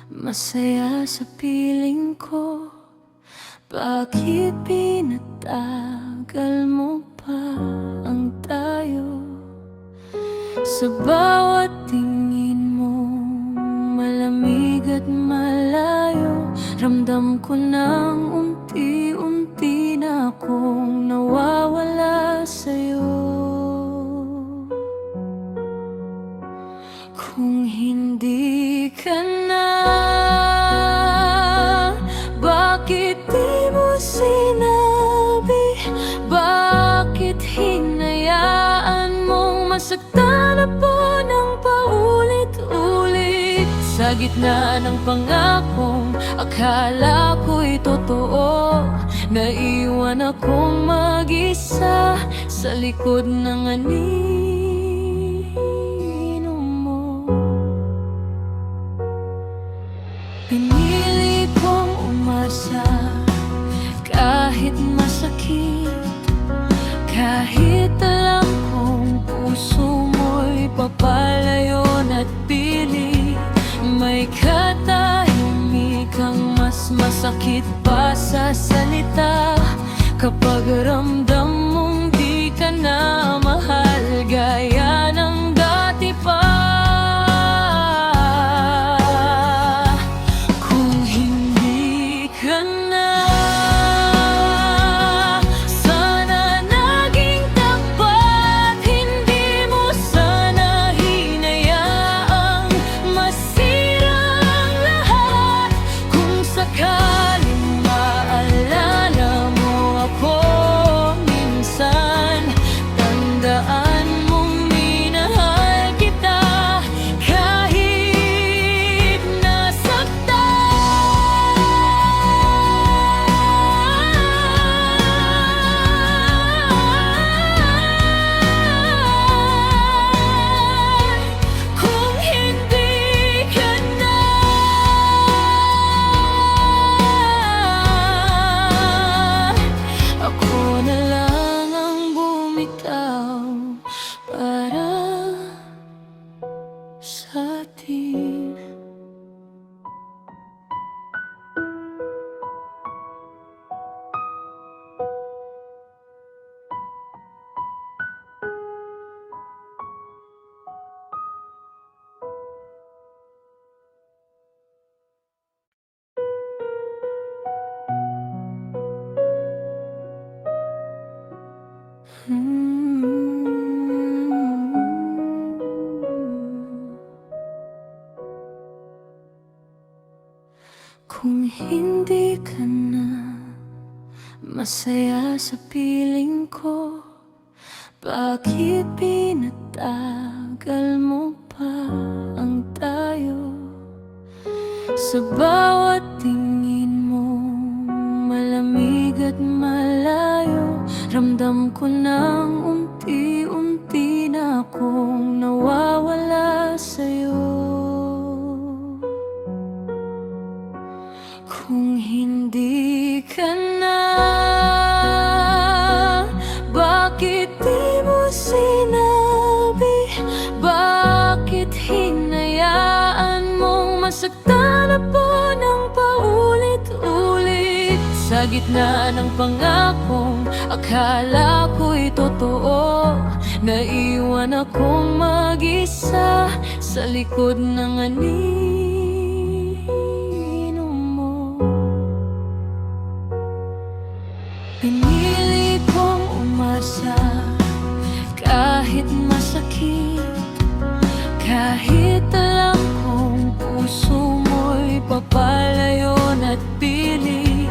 Masaya sa piling ko. Bakit pinatagal mo pa ang tayo? Sa bawat tingin mo, malamig at malayo, ramdam ko nang unti-unti na akong nawawala sa'yo. Kung hindi ka na, bakit di mo sinabi? Bakit hinayaan mong masaktan ako ng paulit-ulit? Sa gitna ng pangakong akala ko'y totoo, naiwan akong mag-isa sa likod ng anino mo. Pinili kong umasa kahit masakit, kahit alam kong puso mo'y papalayon at pilit. May katahimikang mas masakit pa sa salita, kapag ramdam mong di ka na mahal gaya ng dati pa. Kung hindi ka na, sana naging tapat. Hindi mo sana hinayaang masira ang lahat. Kung sakaling maalala mo ako minsan, tandaan mong minahal kita kahit nasaktan. Kung hindi ka na, ako na lang ang bumitaw para sa atin. Kung hindi ka na masaya sa piling ko, bakit pinatagal mo pa ang tayo? Sa bawat tingin mo, malamig at malayo, ramdam ko nang unti-unti na akong nawawala sa'yo. Kung hindi ka na, bakit di mo sinabi? Bakit hinayaan mong masaktan ako ng paulit-ulit? Sa gitna ng pangakong akala ko'y totoo, naiwan akong mag-isa sa likod ng anino mo. Pinili kong umasa kahit masakit, kahit alam kong puso mo'y papalayon at pilit.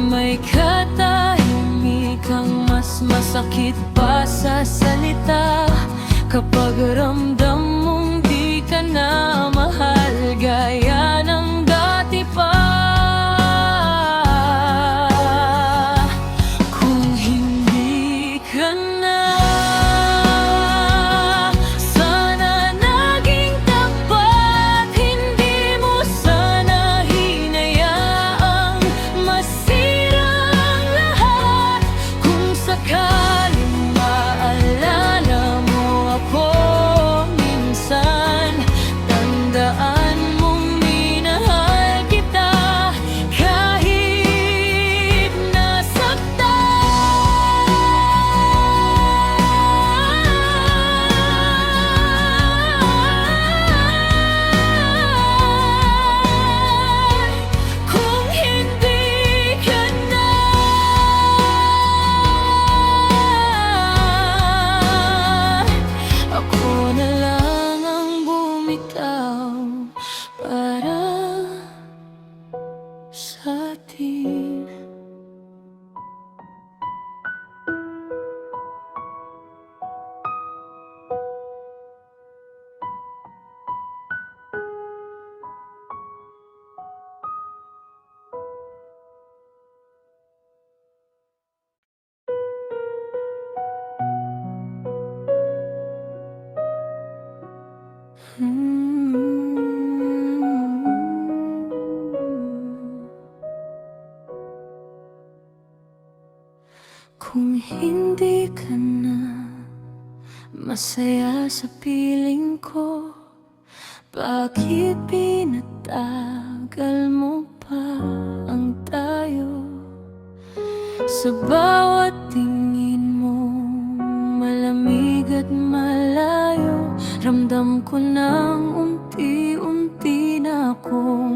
May katahimikang mas masakit pa sa salita, kapag ramdam mong di ka na mahal gaya ng dati pa. Kung hindi ka na, sana naging tapat. Hindi mo sana hinayaang masira ang lahat. Kung sakaling maalala mo ako minsan, Kung hindi ka na masaya sa piling ko, bakit pinatagal mo pa ang tayo? Sa bawat tingin mo, malamig at malayo, ramdam ko nang unti-unti na akong